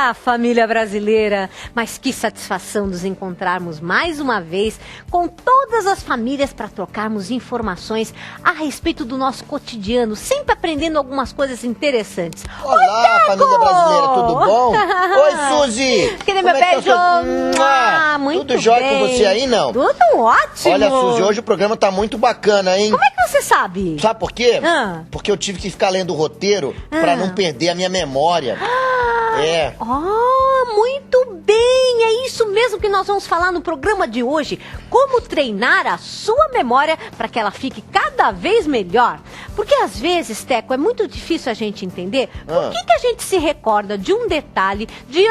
Olá, família brasileira! Mas que satisfação nos encontrarmos mais uma vez com todas as famílias para trocarmos informações a respeito do nosso cotidiano, sempre aprendendo algumas coisas interessantes. Olá, família brasileira, tudo bom? Oi, Suzy! Cadê meu beijo? Muito tudo jóia bem. com você aí, não? Tudo ótimo! Olha, Suzy, hoje o programa tá muito bacana, hein? Como é que você sabe? Sabe por quê? Ah. Porque eu tive que ficar lendo o roteiro pra não perder a minha memória. É. Muito bem! É isso mesmo que nós vamos falar no programa de hoje. Como treinar a sua memória para que ela fique cada vez melhor. Porque às vezes, Teco, é muito difícil a gente entender por que a gente se recorda de um detalhe de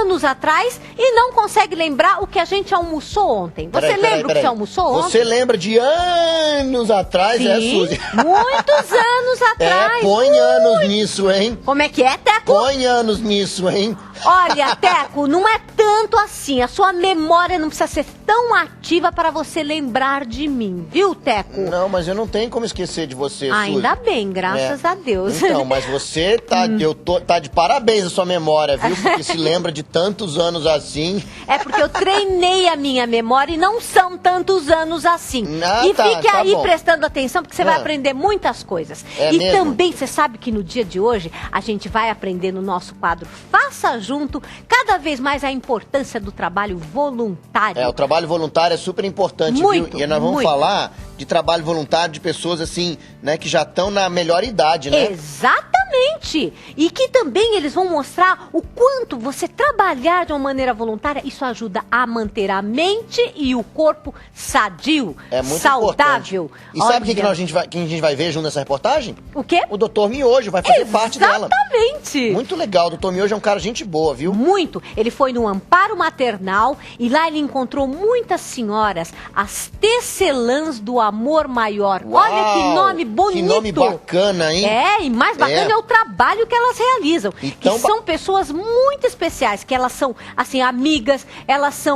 anos atrás e não consegue lembrar o que a gente almoçou ontem. Você lembra o que você almoçou ontem? Você lembra de anos atrás, Sim, Suzy? muitos anos atrás. Põe anos nisso, hein? Como é que é, Teco? Põe anos nisso, hein? Olha, Teco, não é tanto assim. A sua memória não precisa ser tão ativa para você lembrar de mim, viu, Teco? Não, mas eu não tenho como esquecer de você, Suzy. Ainda bem, graças a Deus. Então, mas você tá de parabéns a sua memória, viu? Porque se lembra de tantos anos assim. É porque eu treinei a minha memória e não são tantos anos assim. E fique aí prestando atenção, porque você vai aprender muitas coisas. É e mesmo? também, você sabe que no dia de hoje, a gente vai aprender no nosso quadro Faça Junto, cada vez mais a importância do trabalho voluntário. O trabalho voluntário é super importante, muito, viu? E nós vamos falar de trabalho voluntário de pessoas assim, né, que já estão na melhor idade, né? Exatamente! E que também eles vão mostrar o quanto você trabalhar de uma maneira voluntária, isso ajuda a manter a mente e o corpo sadio, muito saudável. Importante. E sabe quem a gente vai ver junto nessa reportagem? O quê? O Dr. Miojo vai fazer parte dela. Exatamente! Muito legal, o Dr. Miojo é um cara gente boa, viu? Muito! Ele foi no Amparo Maternal e lá ele encontrou muitas senhoras, as tecelãs do amor maior. Uau, olha que nome bonito! Que nome bacana, hein? E mais bacana é o trabalho que elas realizam. Então, que são pessoas muito especiais, que elas são, assim, amigas, elas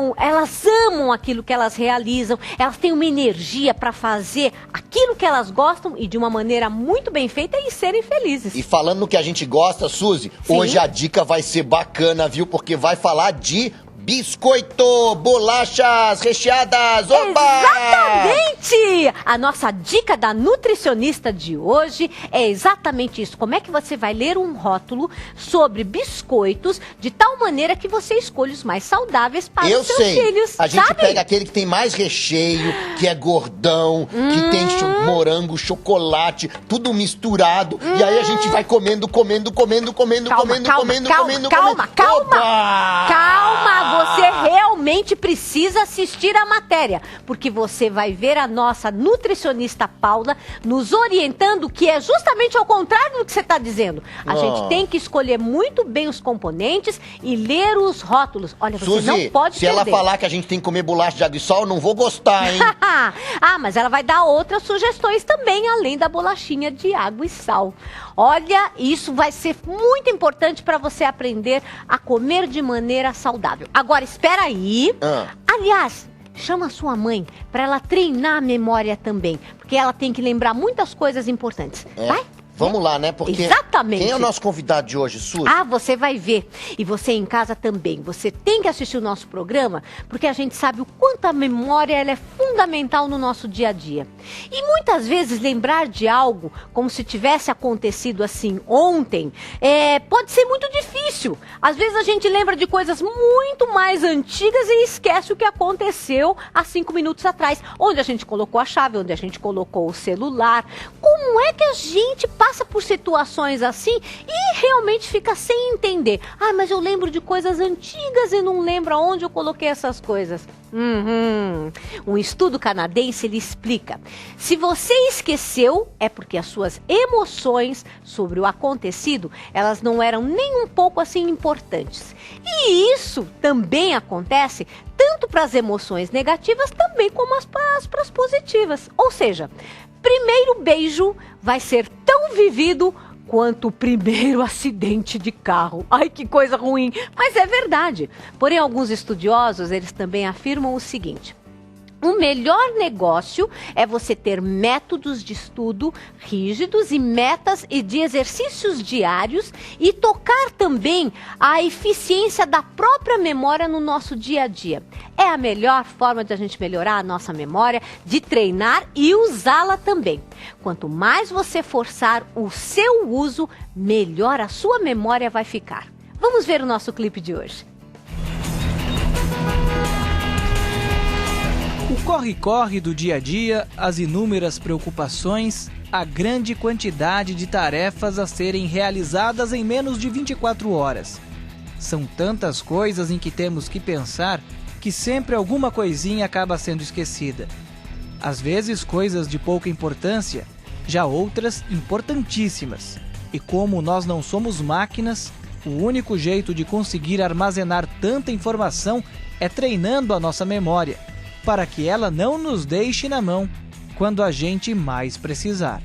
amam aquilo que elas realizam, elas têm uma energia para fazer aquilo que elas gostam e de uma maneira muito bem feita e serem felizes. E falando no que a gente gosta, Suzy, hoje a dica vai ser bacana, viu? Porque vai falar de biscoito, bolachas recheadas, oba! Exatamente! A nossa dica da nutricionista de hoje é exatamente isso. Como é que você vai ler um rótulo sobre biscoitos de tal maneira que você escolha os mais saudáveis para os seus filhos? A gente pega aquele que tem mais recheio, que é gordão, que tem morango, chocolate, tudo misturado. E aí a gente vai comendo. Calma, você realmente precisa assistir a matéria, porque você vai ver a nossa nutricionista Paula nos orientando, que é justamente ao contrário do que você está dizendo. A gente tem que escolher muito bem os componentes e ler os rótulos. Olha, você Suzy, não pode perder. Se ela falar que a gente tem que comer bolacha de água e sal, eu não vou gostar, hein? Mas ela vai dar outras sugestões também, além da bolachinha de água e sal. Olha, isso vai ser muito importante para você aprender a comer de maneira saudável. Agora, espera aí. Aliás, chama a sua mãe para ela treinar a memória também, porque ela tem que lembrar muitas coisas importantes. Vai? Vamos lá, né? Porque exatamente. Quem é o nosso convidado de hoje, Suzy? Você vai ver. E você em casa também. Você tem que assistir o nosso programa, porque a gente sabe o quanto a memória ela é fundamental no nosso dia a dia. E muitas vezes lembrar de algo como se tivesse acontecido assim ontem, pode ser muito difícil. Às vezes a gente lembra de coisas muito mais antigas e esquece o que aconteceu há 5 minutos atrás. Onde a gente colocou a chave, onde a gente colocou o celular. Como é que a gente passa por situações assim e realmente fica sem entender? Mas eu lembro de coisas antigas e não lembro aonde eu coloquei essas coisas. Um estudo canadense, ele explica: se você esqueceu, é porque as suas emoções sobre o acontecido, elas não eram nem um pouco assim importantes. E isso também acontece tanto para as emoções negativas, também como para as positivas. Ou seja, primeiro beijo vai ser tão vivido quanto o primeiro acidente de carro. Ai, que coisa ruim, mas é verdade. Porém, alguns estudiosos, eles também afirmam o seguinte: O melhor negócio é você ter métodos de estudo rígidos e metas e de exercícios diários e tocar também a eficiência da própria memória no nosso dia a dia. É a melhor forma de a gente melhorar a nossa memória, de treinar e usá-la também. Quanto mais você forçar o seu uso, melhor a sua memória vai ficar. Vamos ver o nosso clipe de hoje. O corre-corre do dia a dia, as inúmeras preocupações, a grande quantidade de tarefas a serem realizadas em menos de 24 horas. São tantas coisas em que temos que pensar que sempre alguma coisinha acaba sendo esquecida. Às vezes coisas de pouca importância, já outras importantíssimas. E como nós não somos máquinas, o único jeito de conseguir armazenar tanta informação é treinando a nossa memória, para que ela não nos deixe na mão quando a gente mais precisar.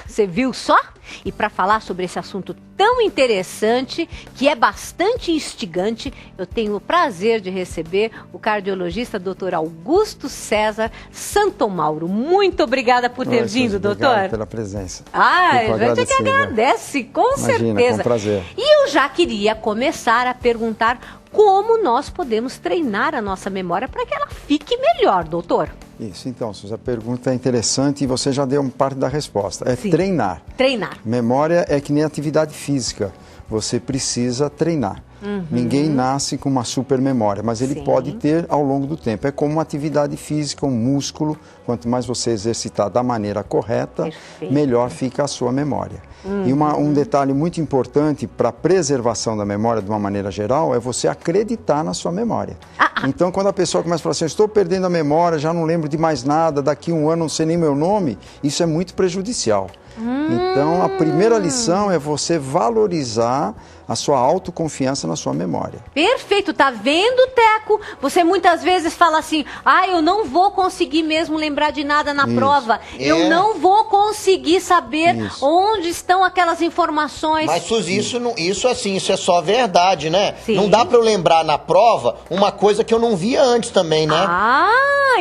Você viu só? E para falar sobre esse assunto tão interessante, que é bastante instigante, eu tenho o prazer de receber o cardiologista Dr. Augusto César Santomauro. Muito obrigada por ter vindo, doutor. Obrigado pela presença. A gente que agradece, com certeza. Com prazer. E eu já queria começar a perguntar como nós podemos treinar a nossa memória para que ela fique melhor, doutor. Isso, então, Suzy, a pergunta é interessante e você já deu parte da resposta. Sim. Treinar. Treinar. Memória é que nem atividade física. Você precisa treinar. Ninguém nasce com uma super memória, mas ele pode ter ao longo do tempo. É como uma atividade física, um músculo. Quanto mais você exercitar da maneira correta, melhor fica a sua memória. E um detalhe muito importante para a preservação da memória de uma maneira geral é você acreditar na sua memória. Então, quando a pessoa começa a falar assim, eu estou perdendo a memória, já não lembro de mais nada, daqui um ano não sei nem meu nome, isso é muito prejudicial. Então, a primeira lição é você valorizar a sua autoconfiança na sua memória. Perfeito, tá vendo, Teco? Você muitas vezes fala assim, eu não vou conseguir mesmo lembrar de nada na prova, eu não vou conseguir saber onde estão aquelas informações. Mas, Suzy, isso é só verdade, né? Sim. Não dá pra eu lembrar na prova uma coisa que eu não via antes também, né?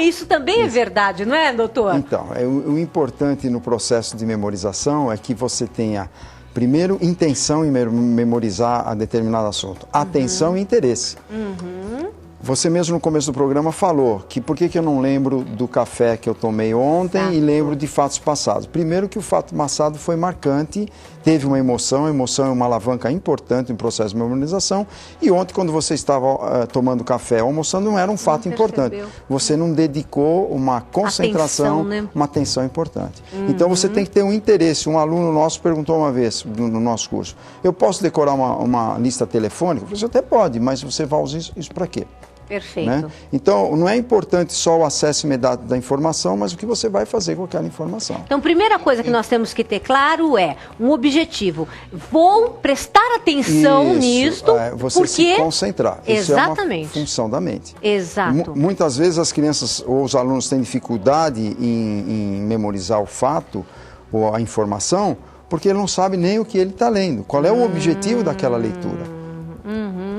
Isso também é verdade, não é, doutor? Então, o importante no processo de memorização é que você tenha primeiro, intenção em memorizar a determinado assunto. Atenção e interesse. Você mesmo no começo do programa falou que por que eu não lembro do café que eu tomei ontem e lembro de fatos passados. Primeiro que o fato passado foi marcante, teve uma emoção, a emoção é uma alavanca importante no processo de memorização. E ontem, quando você estava tomando café, almoçando, não era um fato importante. Você não dedicou uma concentração, uma atenção importante. Então você tem que ter um interesse. Um aluno nosso perguntou uma vez no nosso curso, eu posso decorar uma lista telefônica? Você até pode, mas você vai usar isso para quê? Perfeito. Né? Então, não é importante só o acesso imediato da informação, mas o que você vai fazer com aquela informação. Então, a primeira coisa que nós temos que ter claro é um objetivo. Vou prestar atenção nisto, você porque... se concentrar. Exatamente. Isso é uma função da mente. Exato. Muitas vezes as crianças ou os alunos têm dificuldade em memorizar o fato ou a informação, porque ele não sabe nem o que ele está lendo. Qual é o objetivo daquela leitura?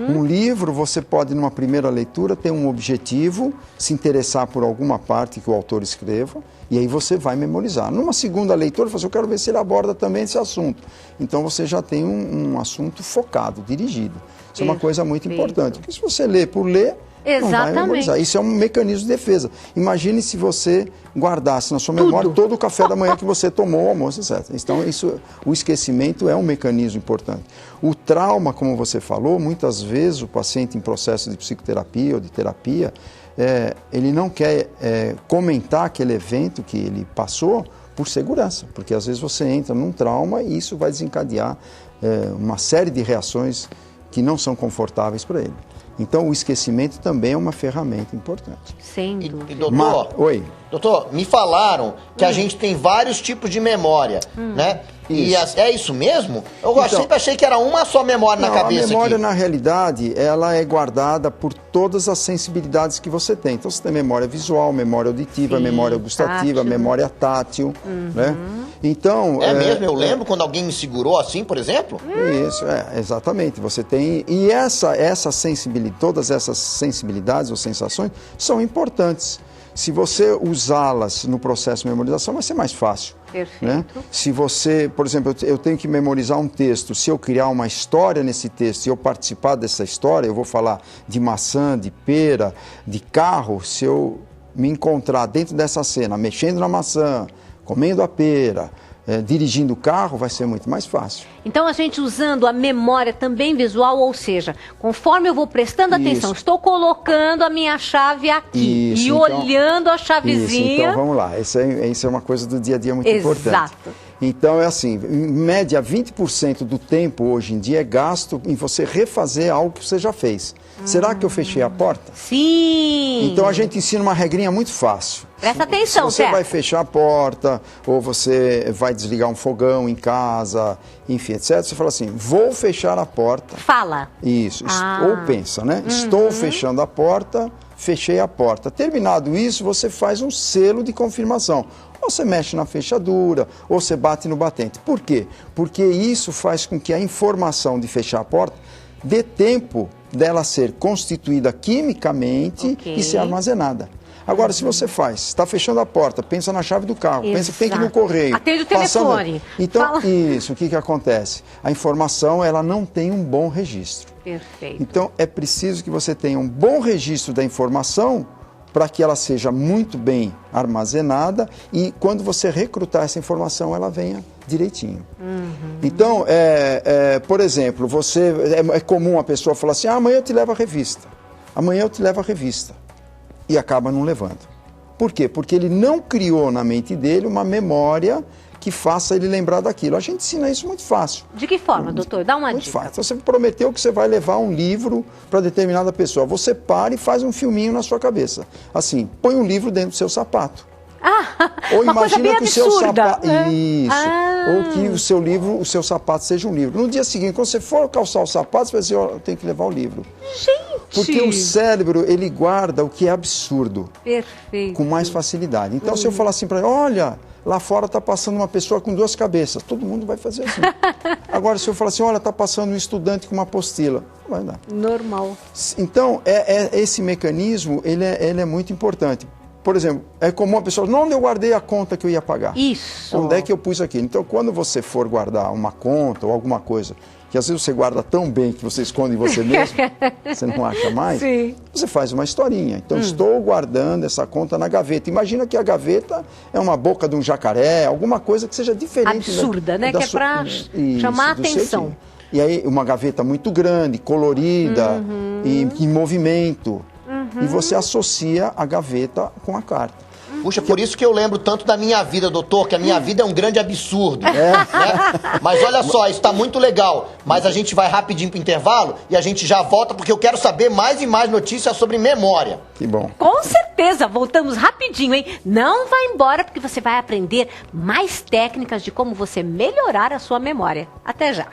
Um livro, você pode, numa primeira leitura, ter um objetivo, se interessar por alguma parte que o autor escreva, e aí você vai memorizar. Numa segunda leitura, você eu quero ver se ele aborda também esse assunto. Então, você já tem um assunto focado, dirigido. Isso é uma coisa muito importante, porque se você lê por ler, não vai memorizar. Isso é um mecanismo de defesa. Imagine se você guardasse na sua memória todo o café da manhã que você tomou, o almoço, etc. Então, o esquecimento é um mecanismo importante. O trauma, como você falou, muitas vezes o paciente em processo de psicoterapia ou de terapia, ele não quer comentar aquele evento que ele passou por segurança, porque às vezes você entra num trauma e isso vai desencadear uma série de reações que não são confortáveis para ele. Então, o esquecimento também é uma ferramenta importante. Sem dúvida. E doutor, oi. Doutor, me falaram que a gente tem vários tipos de memória, né? E é isso mesmo? Eu sempre achei que era uma só memória na cabeça. A memória, aqui. na realidade, ela é guardada por todas as sensibilidades que você tem. Então, você tem memória visual, memória auditiva, memória gustativa, memória tátil, né? Então, É mesmo? Eu lembro quando alguém me segurou assim, por exemplo? Isso, exatamente. Você tem. E essa sensibilidade, todas essas sensibilidades ou sensações são importantes. Se você usá-las no processo de memorização, vai ser mais fácil. Perfeito. Né? Se você, por exemplo, eu tenho que memorizar um texto, se eu criar uma história nesse texto e eu participar dessa história, eu vou falar de maçã, de pera, de carro, se eu me encontrar dentro dessa cena, mexendo na maçã, comendo a pera, dirigindo o carro, vai ser muito mais fácil. Então, a gente usando a memória também visual, ou seja, conforme eu vou prestando atenção, estou colocando a minha chave aqui e então, olhando a chavezinha. Então, vamos lá. Isso é uma coisa do dia a dia muito importante. Exato. Então, é assim, em média, 20% do tempo hoje em dia é gasto em você refazer algo que você já fez. Será que eu fechei a porta? Sim! Então, a gente ensina uma regrinha muito fácil. Presta atenção, Se você vai fechar a porta, ou você vai desligar um fogão em casa, enfim, etc. Você fala assim, vou fechar a porta. Fala. Isso. Ou pensa, né? Estou fechando a porta, fechei a porta. Terminado isso, você faz um selo de confirmação. Ou você mexe na fechadura, ou você bate no batente. Por quê? Porque isso faz com que a informação de fechar a porta dê tempo dela ser constituída quimicamente e ser armazenada. Agora, se você está fechando a porta, pensa na chave do carro, pensa que tem que ir no correio. Atende o telefone. Então, isso, o que acontece? A informação, ela não tem um bom registro. Perfeito. Então, é preciso que você tenha um bom registro da informação para que ela seja muito bem armazenada e quando você recrutar essa informação, ela venha direitinho. Então, por exemplo, é comum a pessoa falar assim, amanhã eu te levo a revista. Amanhã eu te levo a revista. E acaba não levando. Por quê? Porque ele não criou na mente dele uma memória que faça ele lembrar daquilo. A gente ensina isso muito fácil. De que forma, doutor? Dá uma dica. Muito fácil. Você prometeu que você vai levar um livro para determinada pessoa. Você para e faz um filminho na sua cabeça. Assim, põe um livro dentro do seu sapato. Ou uma coisa bem imagina que o seu sapato. Isso. Ou que o seu livro, o seu sapato seja um livro. No dia seguinte, quando você for calçar o sapato, você vai dizer, eu tenho que levar o livro. Gente! Porque o cérebro, ele guarda o que é absurdo. Perfeito. Com mais facilidade. Então, se eu falar assim para ele, olha, lá fora está passando uma pessoa com 2 cabeças, todo mundo vai fazer assim. Agora, se eu falar assim, olha, está passando um estudante com uma apostila, não vai dar. Normal. Então, esse mecanismo, ele é muito importante. Por exemplo, é comum a pessoa, onde eu guardei a conta que eu ia pagar? Isso. Onde é que eu pus aquilo? Então, quando você for guardar uma conta ou alguma coisa, que às vezes você guarda tão bem que você esconde em você mesmo, você não acha mais, Sim. Você faz uma historinha. Então, estou guardando essa conta na gaveta. Imagina que a gaveta é uma boca de um jacaré, alguma coisa que seja diferente. Absurda, né? Que é para chamar a atenção. E aí, uma gaveta muito grande, colorida, e em movimento. E você associa a gaveta com a carta. Puxa, por isso que eu lembro tanto da minha vida, doutor, que a minha vida é um grande absurdo. Né? Mas olha só, isso tá muito legal. Mas a gente vai rapidinho pro intervalo e a gente já volta porque eu quero saber mais e mais notícias sobre memória. Que bom. Com certeza, voltamos rapidinho, hein? Não vai embora porque você vai aprender mais técnicas de como você melhorar a sua memória. Até já.